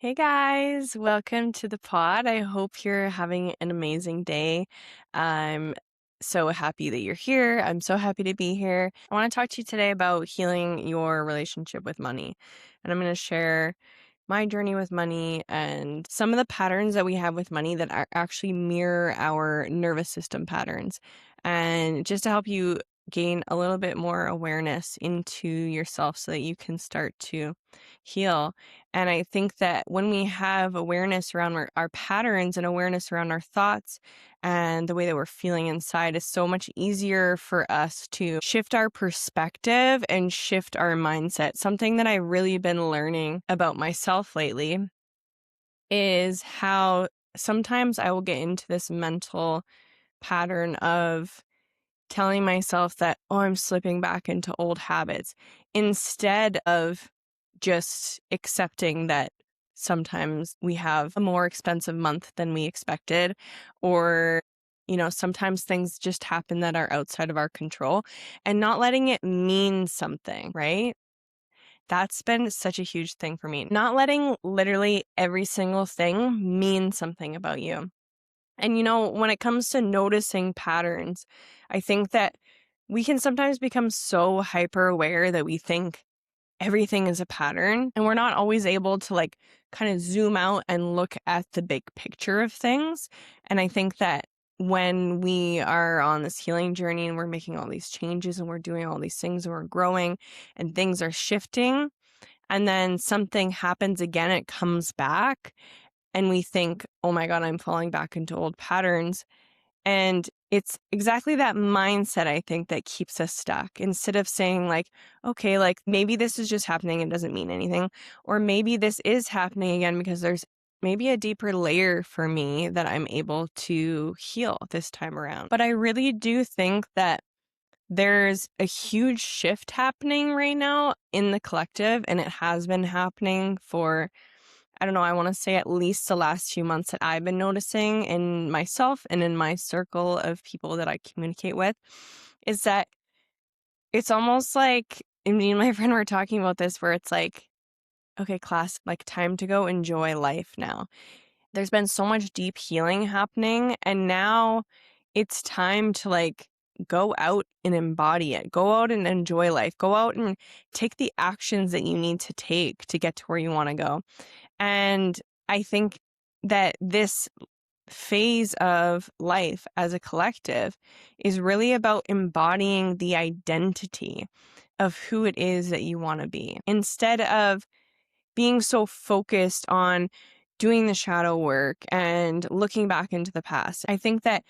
Hey guys, welcome to the pod. I hope you're having an amazing day. I'm so happy that you're here. I'm so happy to be here. I want to talk to you today about healing your relationship with money. And I'm going to share my journey with money and some of the patterns that we have with money that actually mirror our nervous system patterns. And just to help you gain a little bit more awareness into yourself so that you can start to heal. And I think that when we have awareness around our patterns and awareness around our thoughts and the way that we're feeling inside, is so much easier for us to shift our perspective and shift our mindset. Something that I've really been learning about myself lately is how sometimes I will get into this mental pattern of telling myself that, oh, I'm slipping back into old habits, instead of just accepting that sometimes we have a more expensive month than we expected, or, sometimes things just happen that are outside of our control, and not letting it mean something, right? That's been such a huge thing for me. Not letting literally every single thing mean something about you. And when it comes to noticing patterns, I think that we can sometimes become so hyper aware that we think everything is a pattern, and we're not always able to kind of zoom out and look at the big picture of things. And I think that when we are on this healing journey and we're making all these changes and we're doing all these things and we're growing and things are shifting, and then something happens again, it comes back, and we think, oh my God, I'm falling back into old patterns. And it's exactly that mindset, I think, that keeps us stuck. Instead of saying okay, maybe this is just happening and doesn't mean anything, or maybe this is happening again because there's maybe a deeper layer for me that I'm able to heal this time around. But I really do think that there's a huge shift happening right now in the collective, and it has been happening for, I don't know, I want to say at least the last few months that I've been noticing in myself and in my circle of people that I communicate with, is that it's almost like, and me and my friend were talking about this, where it's like, okay, class, time to go enjoy life now. There's been so much deep healing happening, and now it's time to go out and embody it. Go out and enjoy life. Go out and take the actions that you need to take to get to where you want to go. And I think that this phase of life as a collective is really about embodying the identity of who it is that you want to be, instead of being so focused on doing the shadow work and looking back into the past. I think that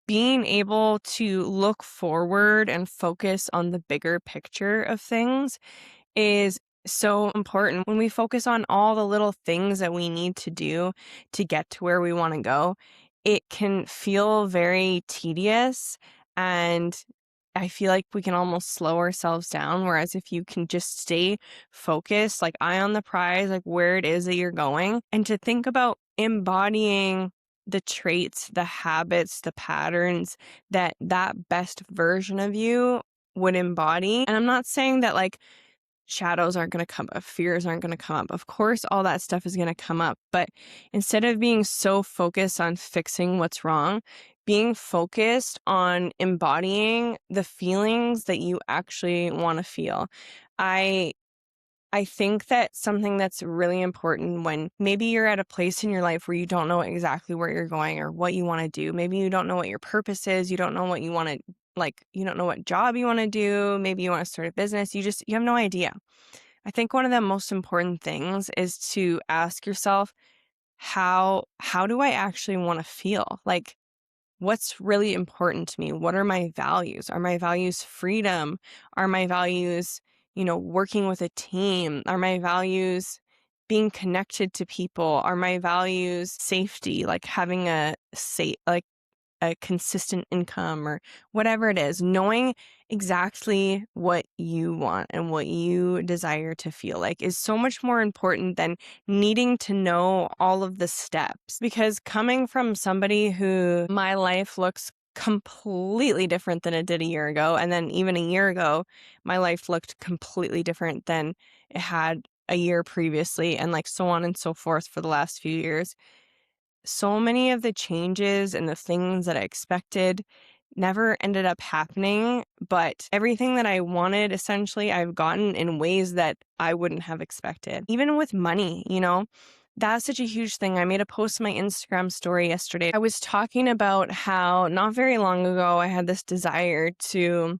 being able to look forward and focus on the bigger picture of things is so important. When we focus on all the little things that we need to do to get to where we want to go, it can feel very tedious, and I feel like we can almost slow ourselves down. Whereas if you can just stay focused, eye on the prize, where it is that you're going, and to think about embodying the traits, the habits, the patterns that best version of you would embody. And I'm not saying that shadows aren't going to come up, fears aren't going to come up. Of course, all that stuff is going to come up. But instead of being so focused on fixing what's wrong, being focused on embodying the feelings that you actually want to feel. I think that something that's really important when maybe you're at a place in your life where you don't know exactly where you're going or what you want to do. Maybe you don't know what your purpose is. You don't know what you want to, you don't know what job you want to do. Maybe you want to start a business. You have no idea. I think one of the most important things is to ask yourself, how do I actually want to feel? What's really important to me? What are my values? Are my values freedom? Are my values, working with a team? Are my values being connected to people? Are my values safety, having a consistent income or whatever it is? Knowing exactly what you want and what you desire to feel like is so much more important than needing to know all of the steps. Because coming from somebody who my life looks completely different than it did a year ago, and then even a year ago, my life looked completely different than it had a year previously, and like so on and so forth for the last few years. So many of the changes and the things that I expected never ended up happening, but everything that I wanted, essentially, I've gotten in ways that I wouldn't have expected. Even with money, that's such a huge thing. I made a post on my Instagram story yesterday. I was talking about how not very long ago I had this desire to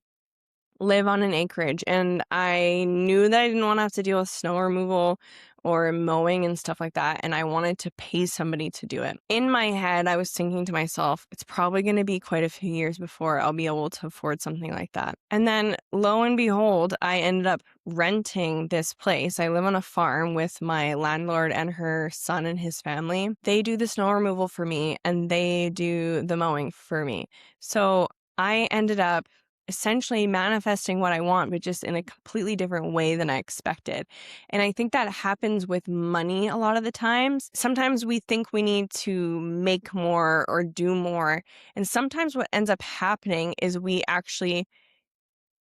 live on an acreage, and I knew that I didn't want to have to deal with snow removal or mowing and stuff like that, and I wanted to pay somebody to do it. In my head, I was thinking to myself, it's probably going to be quite a few years before I'll be able to afford something like that. And then lo and behold, I ended up renting this place. I live on a farm with my landlord and her son and his family. They do the snow removal for me, and they do the mowing for me. So I ended up essentially manifesting what I want, but just in a completely different way than I expected. And I think that happens with money a lot of the times. Sometimes we think we need to make more or do more. And sometimes what ends up happening is we actually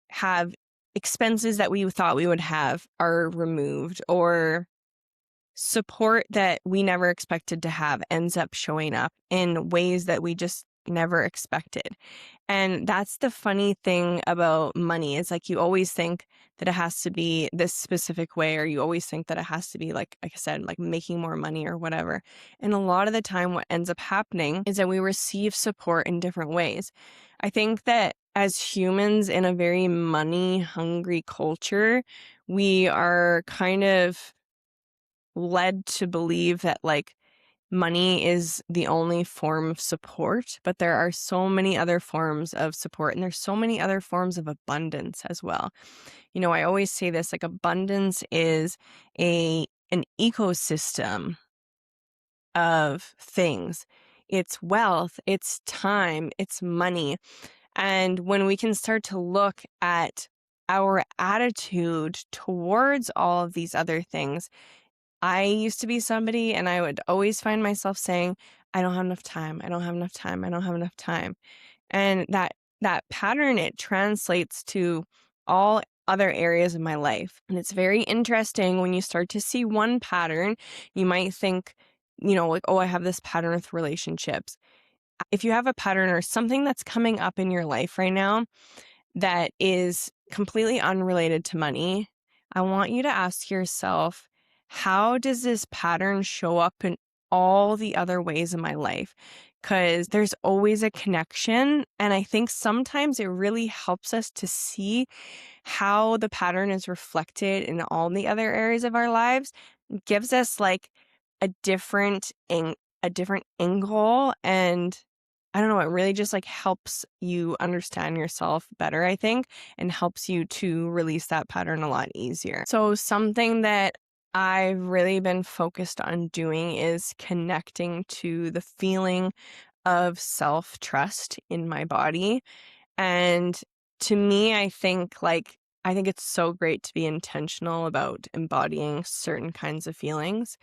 have expenses that we thought we would have are removed, or support that we never expected to have ends up showing up in ways that we just never expected. And that's the funny thing about money. It's like you always think that it has to be this specific way, or you always think that it has to be like I said, like making more money or whatever. And a lot of the time what ends up happening is that we receive support in different ways. I think that as humans in a very money hungry culture, we are kind of led to believe that like money is the only form of support, but there are so many other forms of support, and there's so many other forms of abundance as well. I always say this, like abundance is an ecosystem of things. It's wealth, it's time, it's money. And when we can start to look at our attitude towards all of these other things, I used to be somebody, and I would always find myself saying, I don't have enough time. I don't have enough time. I don't have enough time. And that pattern, it translates to all other areas of my life. And it's very interesting when you start to see one pattern, you might think, like, oh, I have this pattern with relationships. If you have a pattern or something that's coming up in your life right now that is completely unrelated to money, I want you to ask yourself, how does this pattern show up in all the other ways in my life? Because there's always a connection. And I think sometimes it really helps us to see how the pattern is reflected in all the other areas of our lives. It gives us like a different angle, and I don't know, it really just like helps you understand yourself better, I think, and helps you to release that pattern a lot easier. So something that I've really been focused on doing is connecting to the feeling of self-trust in my body. And to me, I think it's so great to be intentional about embodying certain kinds of feelings,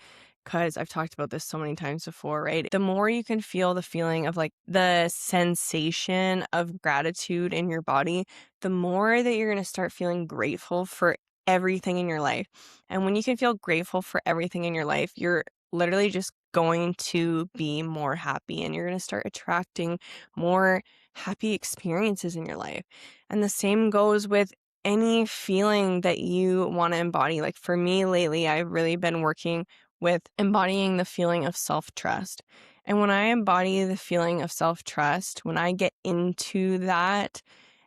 because I've talked about this so many times before, right? The more you can feel the feeling of like the sensation of gratitude in your body, the more that you're going to start feeling grateful for everything in your life. And when you can feel grateful for everything in your life, you're literally just going to be more happy, and you're going to start attracting more happy experiences in your life. And the same goes with any feeling that you want to embody. Like for me lately, I've really been working with embodying the feeling of self-trust. And when I embody the feeling of self-trust, when I get into that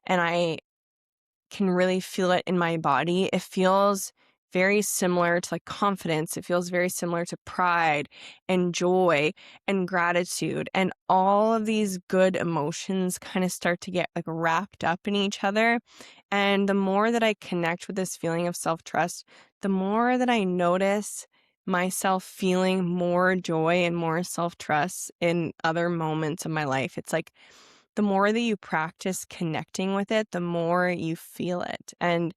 and I can really feel it in my body, it feels very similar to like confidence. It feels very similar to pride and joy and gratitude. And all of these good emotions kind of start to get like wrapped up in each other. And the more that I connect with this feeling of self-trust, the more that I notice myself feeling more joy and more self-trust in other moments of my life. It's like the more that you practice connecting with it, the more you feel it. And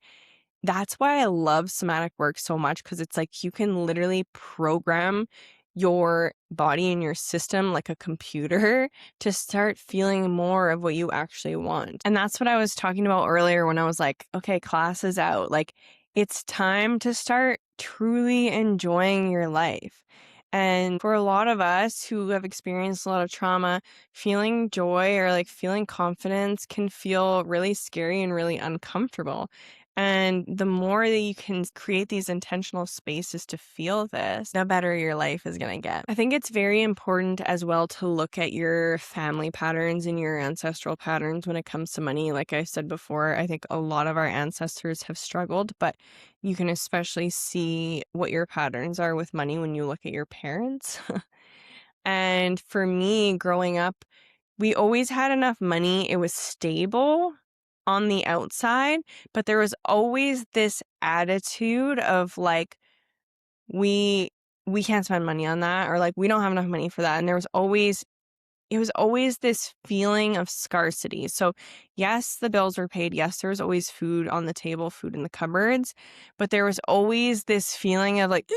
that's why I love somatic work so much, because it's like you can literally program your body and your system like a computer to start feeling more of what you actually want. And that's what I was talking about earlier when I was like, okay, class is out. Like it's time to start truly enjoying your life. And for a lot of us who have experienced a lot of trauma, feeling joy or like feeling confidence can feel really scary and really uncomfortable. And the more that you can create these intentional spaces to feel this, the better your life is going to get. I think it's very important as well to look at your family patterns and your ancestral patterns when it comes to money. Like I said before, I think a lot of our ancestors have struggled, but you can especially see what your patterns are with money when you look at your parents. And for me, growing up, we always had enough money. It was stable on the outside, but there was always this attitude of like, we we can't spend money on that, or like we don't have enough money for that. And it was always this feeling of scarcity. So yes, the bills were paid. Yes, there was always food on the table, food in the cupboards, but there was always this feeling of like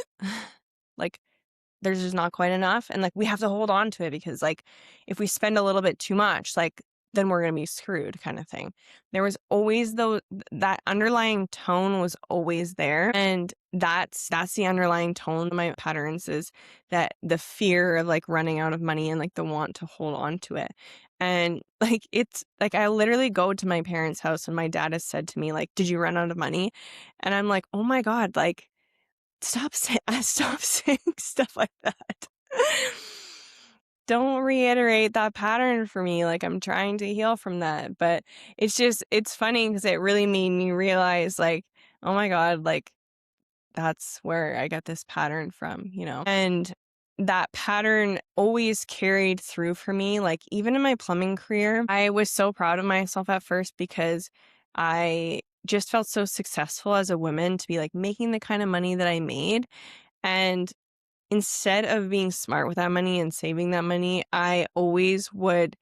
there's just not quite enough. And like, we have to hold on to it because like, if we spend a little bit too much, like, then we're going to be screwed kind of thing. There was always that underlying tone was always there. And that's the underlying tone of my patterns, is that the fear of like running out of money and like the want to hold on to it. And like, it's like, I literally go to my parents' house and my dad has said to me, like, did you run out of money? And I'm like, oh my God, like, stop saying stuff like that. Don't reiterate that pattern for me. Like, I'm trying to heal from that. But it's funny because it really made me realize, like, oh my God, like, that's where I got this pattern from, you know? And that pattern always carried through for me. Like, even in my plumbing career, I was so proud of myself at first because I just felt so successful as a woman to be like making the kind of money that I made. And instead of being smart with that money and saving that money, I always would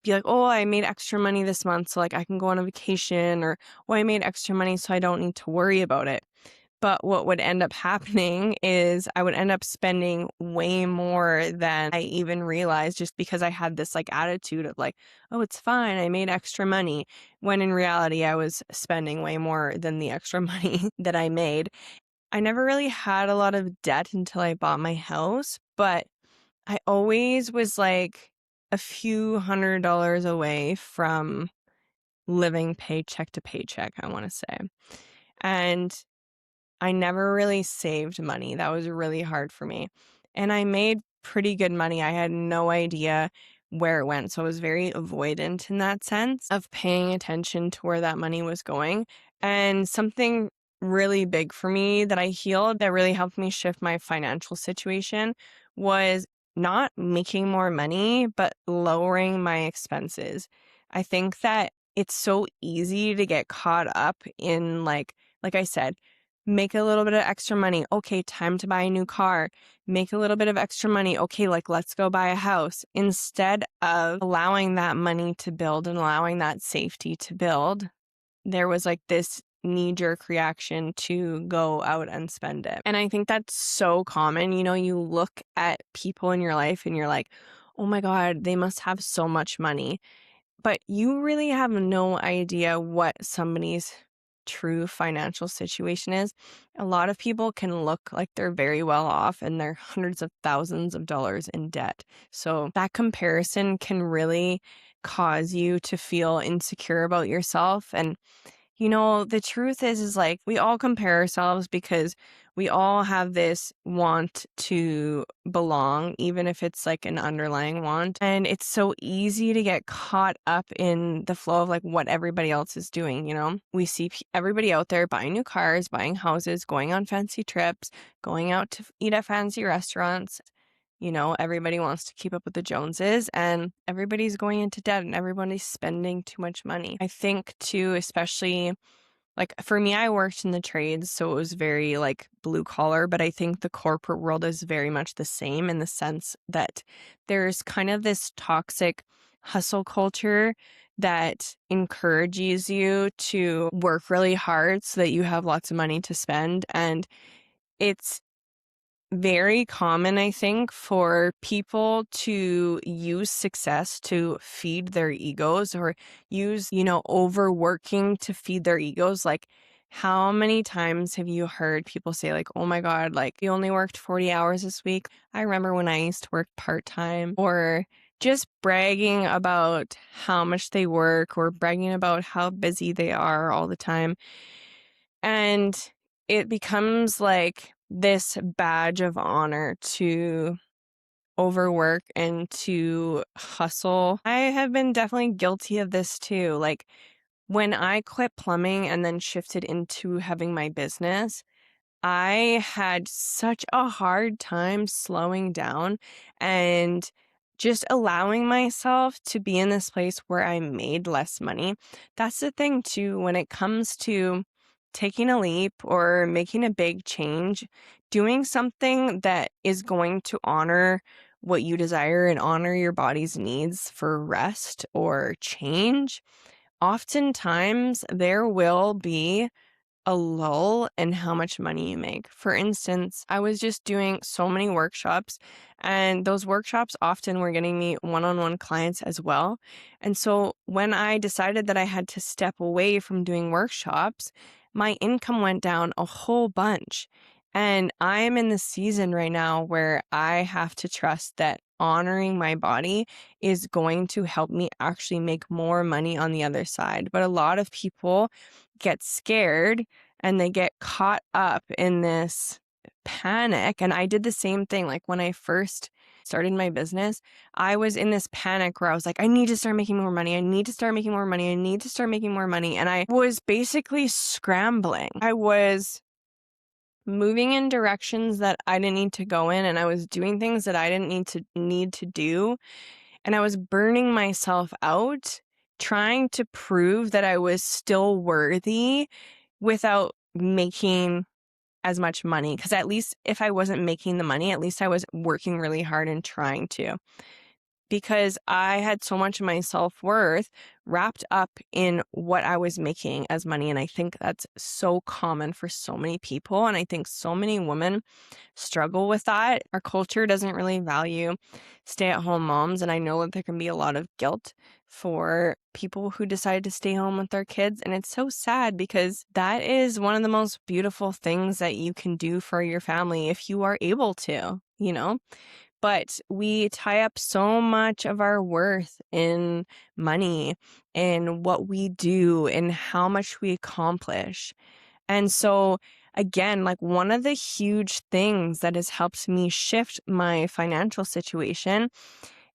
be like, oh, I made extra money this month, so like I can go on a vacation, or oh, I made extra money so I don't need to worry about it. But what would end up happening is I would end up spending way more than I even realized, just because I had this like attitude of like, oh, it's fine, I made extra money. When in reality, I was spending way more than the extra money that I made. I never really had a lot of debt until I bought my house, but I always was like a few $100s away from living paycheck to paycheck, I want to say. And I never really saved money. That was really hard for me. And I made pretty good money. I had no idea where it went. So I was very avoidant in that sense of paying attention to where that money was going. And something really big for me that I healed that really helped me shift my financial situation was not making more money, but lowering my expenses. I think that it's so easy to get caught up in like I said, make a little bit of extra money. Okay, time to buy a new car. Make a little bit of extra money. Okay, like let's go buy a house. Instead of allowing that money to build and allowing that safety to build, there was like this knee-jerk reaction to go out and spend it. And I think that's so common. You know, you look at people in your life and you're like, oh my God, they must have so much money. But you really have no idea what somebody's true financial situation is. A lot of people can look like they're very well off and they're hundreds of thousands of dollars in debt. So that comparison can really cause you to feel insecure about yourself. And you know, the truth is like we all compare ourselves because we all have this want to belong, even if it's like an underlying want. And it's so easy to get caught up in the flow of like what everybody else is doing, you know? We see everybody out there buying new cars, buying houses, going on fancy trips, going out to eat at fancy restaurants. You know, everybody wants to keep up with the Joneses, and everybody's going into debt and everybody's spending too much money. I think too, especially like for me, I worked in the trades, so it was very like blue collar, but I think the corporate world is very much the same in the sense that there's kind of this toxic hustle culture that encourages you to work really hard so that you have lots of money to spend. And it's very common, I think, for people to use success to feed their egos, or use, you know, overworking to feed their egos. Like How many times have you heard people say, like, oh my God, like, you only worked 40 hours this week? I remember when I used to work part time, or just bragging about how much they work or bragging about how busy they are all the time. And it becomes like this badge of honor to overwork and to hustle. I have been definitely guilty of this too. Like, when I quit plumbing and then shifted into having my business, I had such a hard time slowing down and just allowing myself to be in this place where I made less money. That's the thing, too, when it comes to taking a leap or making a big change, doing something that is going to honor what you desire and honor your body's needs for rest or change. Oftentimes, there will be a lull in how much money you make. For instance, I was just doing so many workshops, and those workshops often were getting me one-on-one clients as well. And so when I decided that I had to step away from doing workshops, my income went down a whole bunch. And I am in the season right now where I have to trust that honoring my body is going to help me actually make more money on the other side. But a lot of people get scared and they get caught up in this panic. And I did the same thing. Like, when I first started my business, I was in this panic where I was like, I need to start making more money. I need to start making more money. I need to start making more money. And I was basically scrambling. I was moving in directions that I didn't need to go in, and I was doing things that I didn't need to do, and I was burning myself out trying to prove that I was still worthy without making as much money. Because at least if I wasn't making the money, at least I was working really hard and trying to. Because I had so much of my self-worth wrapped up in what I was making as money. And I think that's so common for so many people. And I think so many women struggle with that. Our culture doesn't really value stay-at-home moms. And I know that there can be a lot of guilt for people who decide to stay home with their kids. And it's so sad because that is one of the most beautiful things that you can do for your family if you are able to, you know? But we tie up so much of our worth in money and what we do and how much we accomplish. And so, again, like, one of the huge things that has helped me shift my financial situation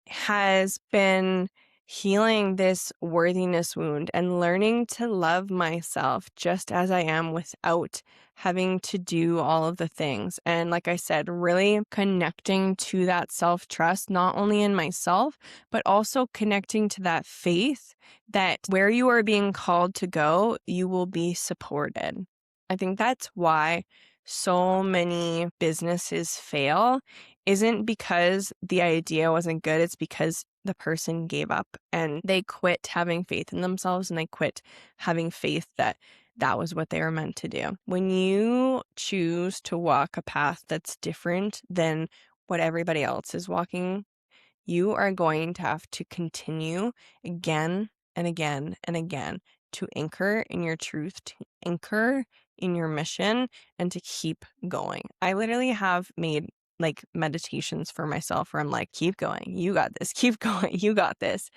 has been healing this worthiness wound and learning to love myself just as I am without having to do all of the things. And like I said, really connecting to that self-trust, not only in myself, but also connecting to that faith that where you are being called to go, you will be supported. I think that's why so many businesses fail isn't because the idea wasn't good. It's because the person gave up and they quit having faith in themselves, and they quit having faith that that was what they were meant to do. When you choose to walk a path that's different than what everybody else is walking, you are going to have to continue again and again and again to anchor in your truth, to anchor in your mission, and to keep going. I literally have made like meditations for myself where I'm like, keep going, you got this, keep going, you got this,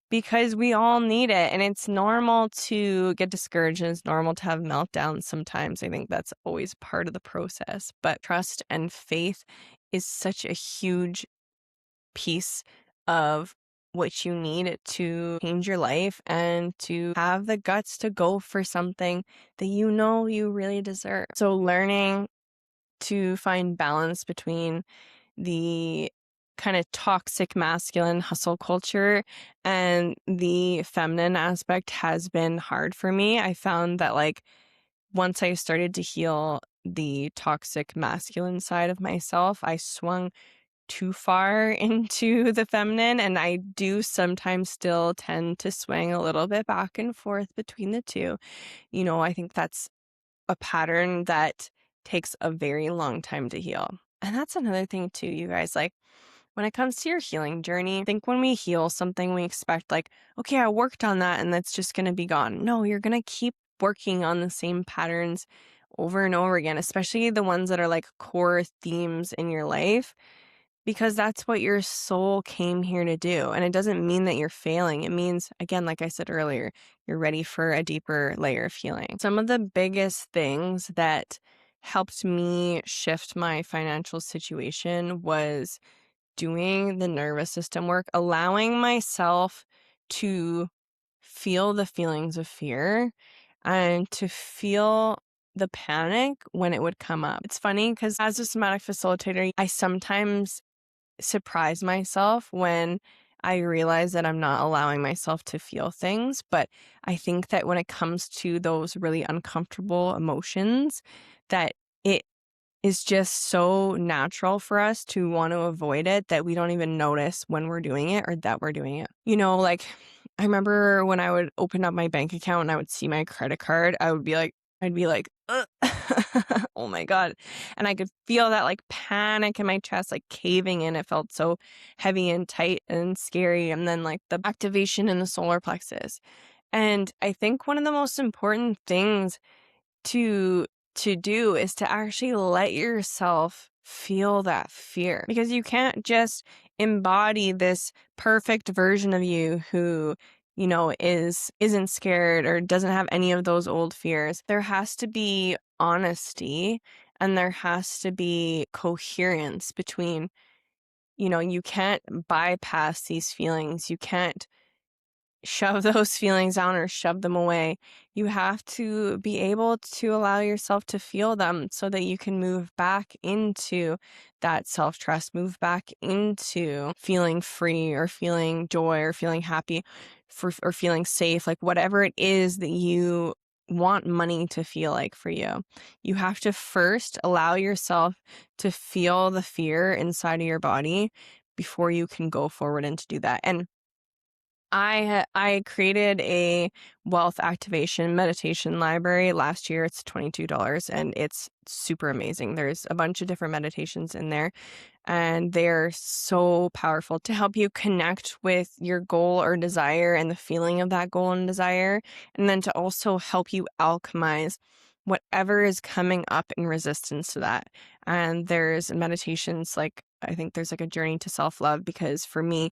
because we all need it. And it's normal to get discouraged, and it's normal to have meltdowns sometimes. I think that's always part of the process. But trust and faith is such a huge piece of what you need to change your life and to have the guts to go for something that you know you really deserve. So learning to find balance between the kind of toxic masculine hustle culture and the feminine aspect has been hard for me. I found that, like, once I started to heal the toxic masculine side of myself, I swung too far into the feminine, and I do sometimes still tend to swing a little bit back and forth between the two. You know, I think that's a pattern that takes a very long time to heal. And that's another thing too, you guys, like, when it comes to your healing journey, I think when we heal something, we expect, like, okay, I worked on that and that's just going to be gone. No, you're going to keep working on the same patterns over and over again, especially the ones that are like core themes in your life, because that's what your soul came here to do. And it doesn't mean that you're failing. It means, again, like I said earlier, you're ready for a deeper layer of healing. Some of the biggest things that helped me shift my financial situation was doing the nervous system work, allowing myself to feel the feelings of fear and to feel the panic when it would come up. It's funny because as a somatic facilitator, I sometimes surprise myself when I realize that I'm not allowing myself to feel things. But I think that when it comes to those really uncomfortable emotions, that it is just so natural for us to want to avoid it that we don't even notice when we're doing it or that we're doing it. Like I remember when I would open up my bank account and I would see my credit card, I'd be like, ugh. Oh my God. And I could feel that like panic in my chest, like caving in. It felt so heavy and tight and scary. And then like the activation in the solar plexus. And I think one of the most important things to do is to actually let yourself feel that fear, because you can't just embody this perfect version of you who isn't scared or doesn't have any of those old fears. There has to be honesty and there has to be coherence between, you can't bypass these feelings. You can't shove those feelings down or shove them away. You have to be able to allow yourself to feel them so that you can move back into that self-trust, move back into feeling free or feeling joy or feeling happy or feeling safe, like whatever it is that you want money to feel like for you. You have to first allow yourself to feel the fear inside of your body before you can go forward and to do that. And I created a wealth activation meditation library last year. It's $22 and it's super amazing. There's a bunch of different meditations in there and they're so powerful to help you connect with your goal or desire and the feeling of that goal and desire, and then to also help you alchemize whatever is coming up in resistance to that. And there's meditations like, I think there's like a journey to self-love, because for me,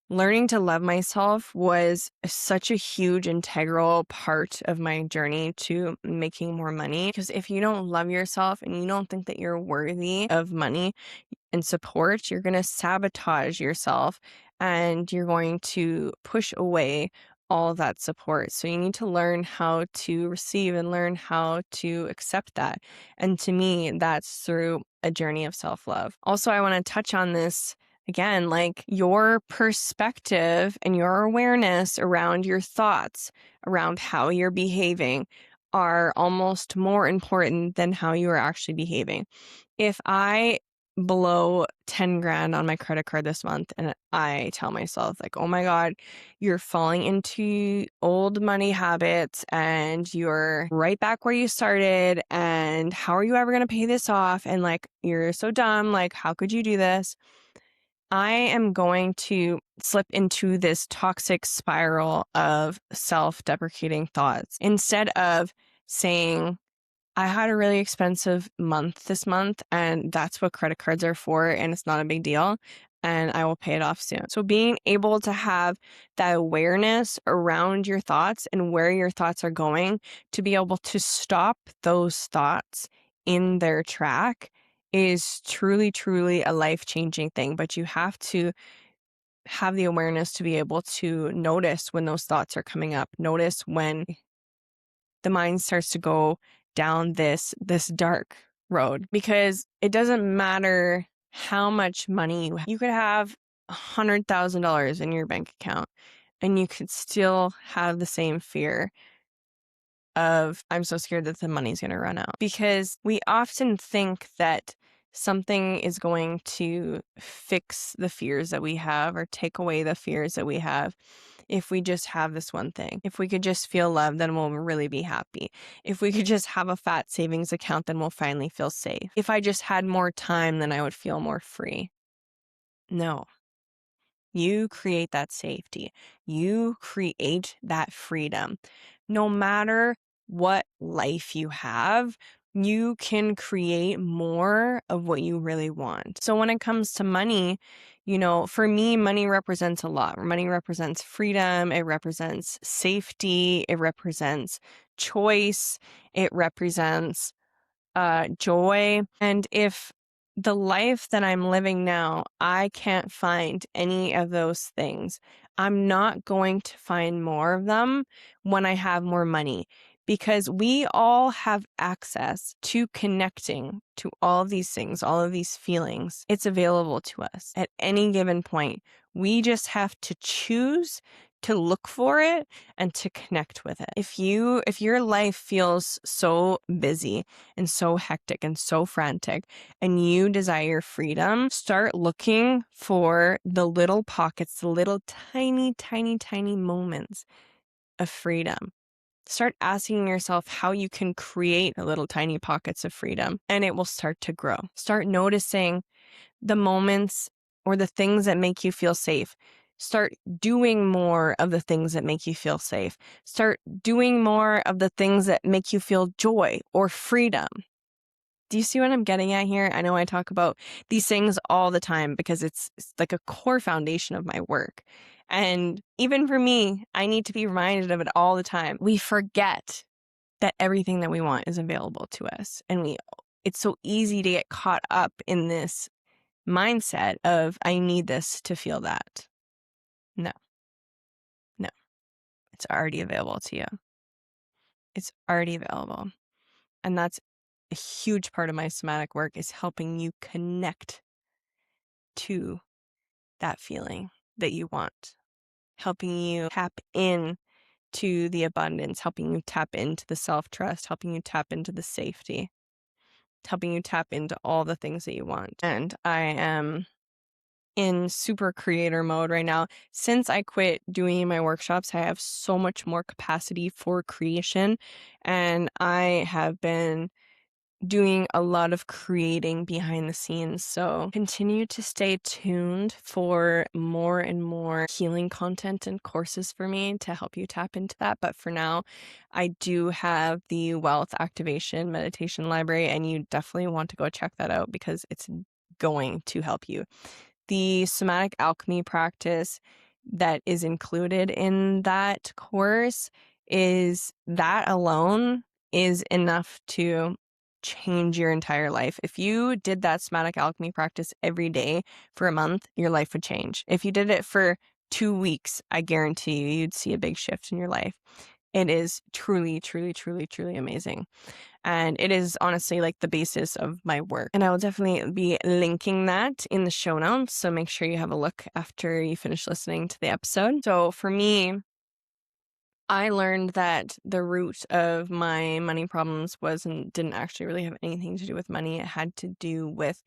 learning to love myself was such a huge integral part of my journey to making more money. Because if you don't love yourself and you don't think that you're worthy of money and support, you're going to sabotage yourself and you're going to push away all of that support. So you need to learn how to receive and learn how to accept that. And to me, that's through a journey of self-love. Also, I want to touch on this again, like your perspective and your awareness around your thoughts, around how you're behaving, are almost more important than how you are actually behaving. If I blow 10 grand on my credit card this month and I tell myself like, oh my God, you're falling into old money habits and you're right back where you started, and how are you ever going to pay this off? And like, you're so dumb. Like, how could you do this? I am going to slip into this toxic spiral of self-deprecating thoughts instead of saying, I had a really expensive month this month, and that's what credit cards are for, and it's not a big deal, and I will pay it off soon. So being able to have that awareness around your thoughts and where your thoughts are going, to be able to stop those thoughts in their track, is truly, truly a life-changing thing. But you have to have the awareness to be able to notice when those thoughts are coming up, notice when the mind starts to go down this dark road, because it doesn't matter how much money you could have $100,000 in your bank account and you could still have the same fear of, I'm so scared that the money's going to run out, because we often think that something is going to fix the fears that we have or take away the fears that we have. If we just have this one thing, if we could just feel love, then we'll really be happy. If we could just have a fat savings account, then we'll finally feel safe. If I just had more time, then I would feel more free. No, you create that safety. You create that freedom. No matter what life you have, you can create more of what you really want. So when it comes to money, for me, money represents a lot. Money represents freedom. It represents safety. It represents choice. It represents joy. And if the life that I'm living now, I can't find any of those things, I'm not going to find more of them when I have more money, because we all have access to connecting to all of these things, all of these feelings. It's available to us at any given point. We just have to choose to look for it and to connect with it. If your life feels so busy and so hectic and so frantic, and you desire freedom, start looking for the little pockets, the little tiny, tiny, tiny moments of freedom. Start asking yourself how you can create little tiny pockets of freedom, and it will start to grow. Start noticing the moments or the things that make you feel safe. Start doing more of the things that make you feel safe. Start doing more of the things that make you feel joy or freedom. Do you see what I'm getting at here? I know I talk about these things all the time because it's like a core foundation of my work. And even for me, I need to be reminded of it all the time. We forget that everything that we want is available to us. And it's so easy to get caught up in this mindset of, I need this to feel that. No, no, it's already available to you. It's already available. And that's a huge part of my somatic work, is helping you connect to that feeling that you want, helping you tap in to the abundance, helping you tap into the self-trust, helping you tap into the safety, helping you tap into all the things that you want. And I am in super creator mode right now. Since I quit doing my workshops, I have so much more capacity for creation, and I have been doing a lot of creating behind the scenes. So continue to stay tuned for more and more healing content and courses for me to help you tap into that. But for now, I do have the Wealth Activation Meditation Library, and you definitely want to go check that out because it's going to help you. The somatic alchemy practice that is included in that course, is that alone is enough to change your entire life. If you did that somatic alchemy practice every day for a month, your life would change. If you did it for 2 weeks, I guarantee you'd see a big shift in your life. It is truly, truly, truly, truly amazing. And it is honestly like the basis of my work. And I will definitely be linking that in the show notes. So make sure you have a look after you finish listening to the episode. So for me, I learned that the root of my money problems didn't actually really have anything to do with money. It had to do with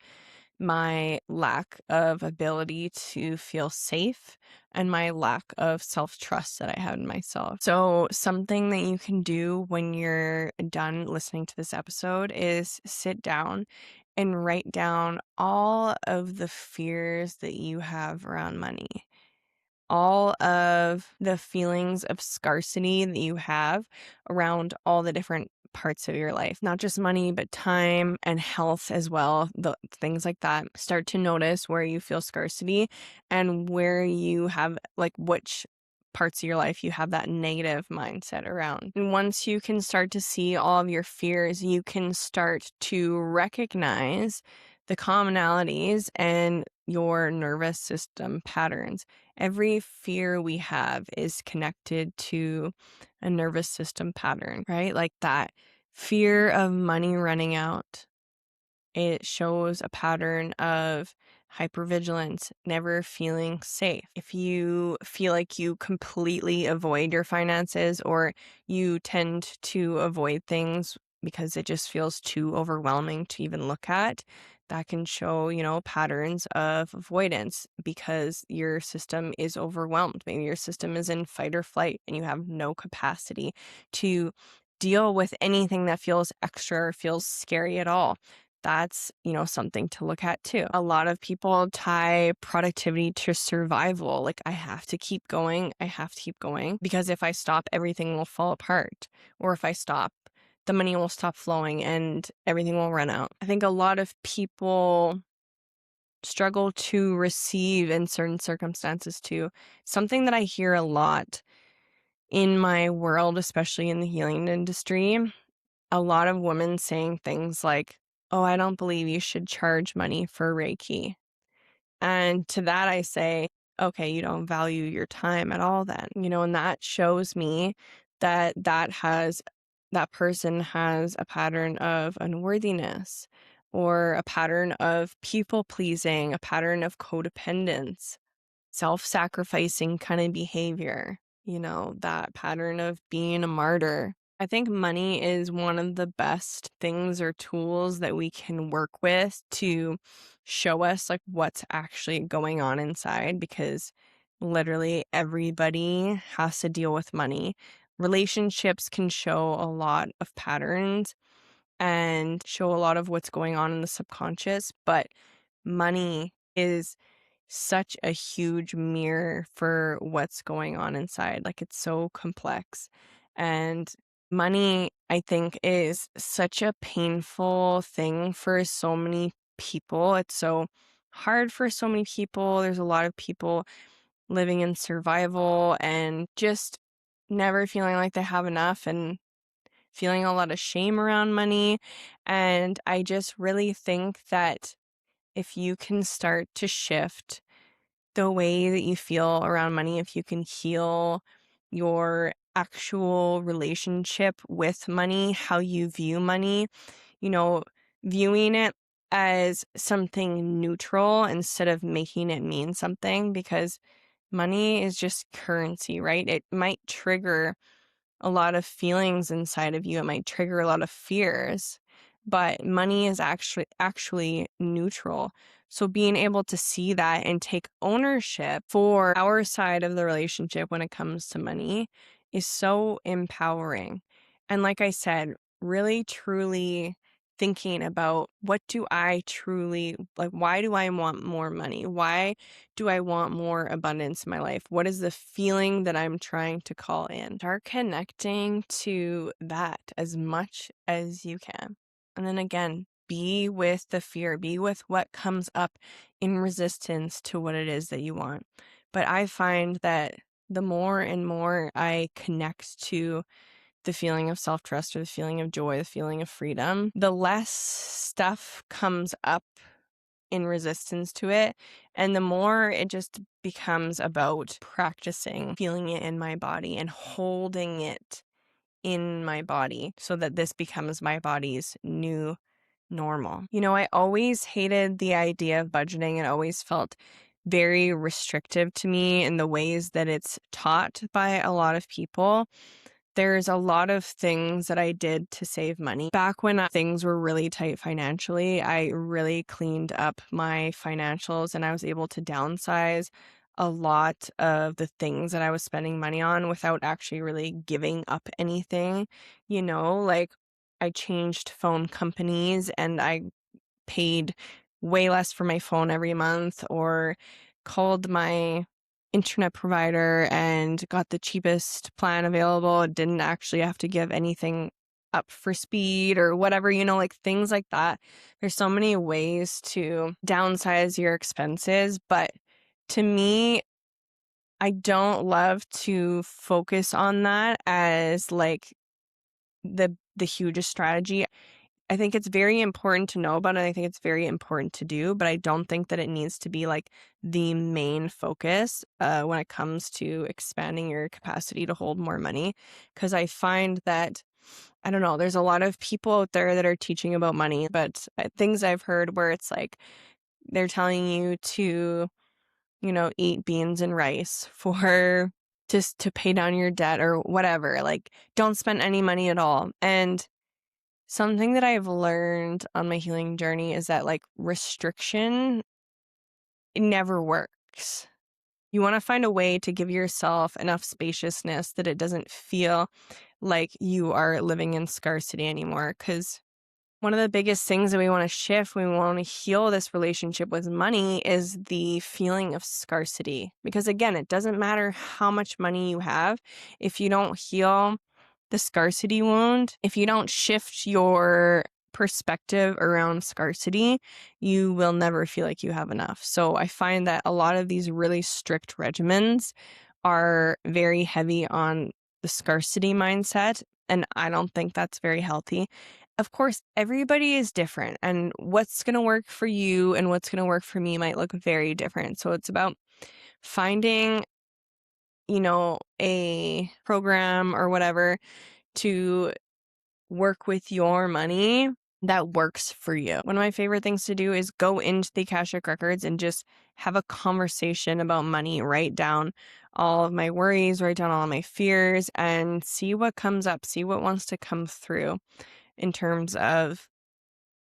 my lack of ability to feel safe and my lack of self-trust that I had in myself. So something that you can do when you're done listening to this episode is sit down and write down all of the fears that you have around money, all of the feelings of scarcity that you have around all the different parts of your life, not just money, but time and health as well. Things like that. Start to notice where you feel scarcity and where you have, like, which parts of your life you have that negative mindset around. And once you can start to see all of your fears, you can start to recognize the commonalities and your nervous system patterns. Every fear we have is connected to a nervous system pattern, right? Like that fear of money running out. It shows a pattern of hypervigilance, never feeling safe. If you feel like you completely avoid your finances, or you tend to avoid things because it just feels too overwhelming to even look at, that can show, patterns of avoidance because your system is overwhelmed. Maybe your system is in fight or flight and you have no capacity to deal with anything that feels extra or feels scary at all. that's, something to look at too. A lot of people tie productivity to survival. Like, I have to keep going. I have to keep going because if I stop, everything will fall apart. Or if I stop, the money will stop flowing and everything will run out. I think a lot of people struggle to receive in certain circumstances too. Something that I hear a lot in my world, especially in the healing industry, a lot of women saying things like, "Oh, I don't believe you should charge money for Reiki." And to that I say, "Okay, you don't value your time at all then." And that shows me that that person has a pattern of unworthiness or a pattern of people pleasing, a pattern of codependence, self-sacrificing kind of behavior, that pattern of being a martyr. I think money is one of the best things or tools that we can work with to show us like what's actually going on inside because literally everybody has to deal with money. Relationships can show a lot of patterns and show a lot of what's going on in the subconscious, but money is such a huge mirror for what's going on inside. Like, it's so complex. And money, I think, is such a painful thing for so many people. It's so hard for so many people. There's a lot of people living in survival and just never feeling like they have enough and feeling a lot of shame around money. And I just really think that if you can start to shift the way that you feel around money, if you can heal your actual relationship with money, how you view money, you know, viewing it as something neutral instead of making it mean something, because money is just currency, right? It might trigger a lot of feelings inside of you. It might trigger a lot of fears, but money is actually neutral. So being able to see that and take ownership for our side of the relationship when it comes to money is so empowering. And like I said, really truly thinking about what do I truly like, why do I want more money? Why do I want more abundance in my life? What is the feeling that I'm trying to call in? Start connecting to that as much as you can. And then again, be with the fear, be with what comes up in resistance to what it is that you want. But I find that the more and more I connect to the feeling of self-trust or the feeling of joy, the feeling of freedom, the less stuff comes up in resistance to it. And the more it just becomes about practicing feeling it in my body and holding it in my body so that this becomes my body's new normal. I always hated the idea of budgeting. It always felt very restrictive to me in the ways that it's taught by a lot of people. There's a lot of things that I did to save money. Back when things were really tight financially, I really cleaned up my financials and I was able to downsize a lot of the things that I was spending money on without actually really giving up anything. Like, I changed phone companies and I paid way less for my phone every month, or called my internet provider and got the cheapest plan available. Didn't actually have to give anything up for speed or whatever, like things like that. There's so many ways to downsize your expenses, but to me, I don't love to focus on that as like the hugest strategy. I think it's very important to know about it. I think it's very important to do, but I don't think that it needs to be like the main focus when it comes to expanding your capacity to hold more money. Because I find that, I don't know, there's a lot of people out there that are teaching about money, but things I've heard where it's like they're telling you to, eat beans and rice for just to pay down your debt or whatever. Like, don't spend any money at all. And something that I've learned on my healing journey is that like restriction, it never works. You want to find a way to give yourself enough spaciousness that it doesn't feel like you are living in scarcity anymore. Because One of the biggest things that we want to shift when we want to heal this relationship with money is the feeling of scarcity. Because again, it doesn't matter how much money you have if you don't heal the scarcity wound, if you don't shift your perspective around scarcity, you will never feel like you have enough. So I find that a lot of these really strict regimens are very heavy on the scarcity mindset, and I don't think that's very healthy. Of course, everybody is different, and what's going to work for you and what's going to work for me might look very different. So it's about finding, a program or whatever to work with your money that works for you. One of my favorite things to do is go into the Akashic Records and just have a conversation about money, write down all of my worries, write down all of my fears, and see what comes up, see what wants to come through in terms of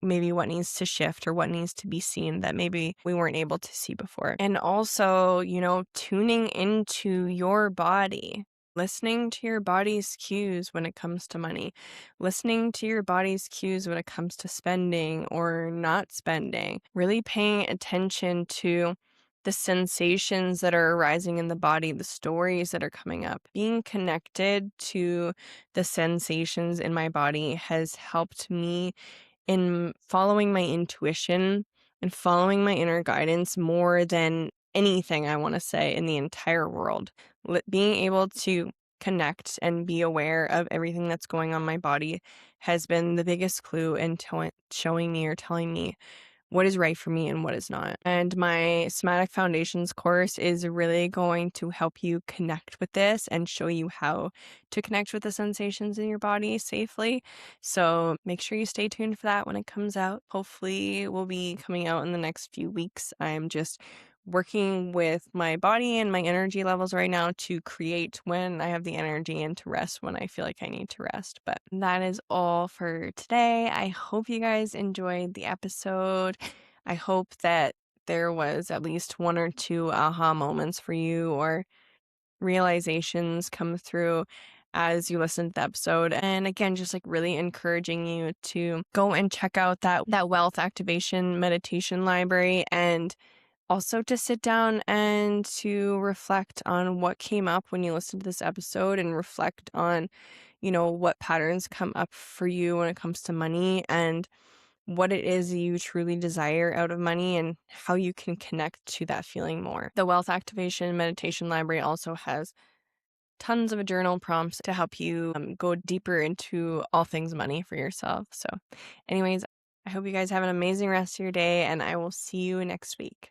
maybe what needs to shift or what needs to be seen that maybe we weren't able to see before. And also, tuning into your body, listening to your body's cues when it comes to money, listening to your body's cues when it comes to spending or not spending, really paying attention to the sensations that are arising in the body, the stories that are coming up. Being connected to the sensations in my body has helped me in following my intuition and following my inner guidance more than anything I want to say in the entire world. Being able to connect and be aware of everything that's going on in my body has been the biggest clue in showing me or telling me what is right for me and what is not. And my Somatic Foundations course is really going to help you connect with this and show you how to connect with the sensations in your body safely. So make sure you stay tuned for that when it comes out. Hopefully, it will be coming out in the next few weeks. I'm just working with my body and my energy levels right now to create when I have the energy and to rest when I feel like I need to rest. But that is all for today. I hope you guys enjoyed the episode. I hope that there was at least one or two aha moments for you or realizations come through as you listen to the episode. And again, just like really encouraging you to go and check out that wealth activation meditation library, and also to sit down and to reflect on what came up when you listened to this episode, and reflect on, what patterns come up for you when it comes to money and what it is you truly desire out of money and how you can connect to that feeling more. The Wealth Activation Meditation Library also has tons of journal prompts to help you go deeper into all things money for yourself. So anyways, I hope you guys have an amazing rest of your day, and I will see you next week.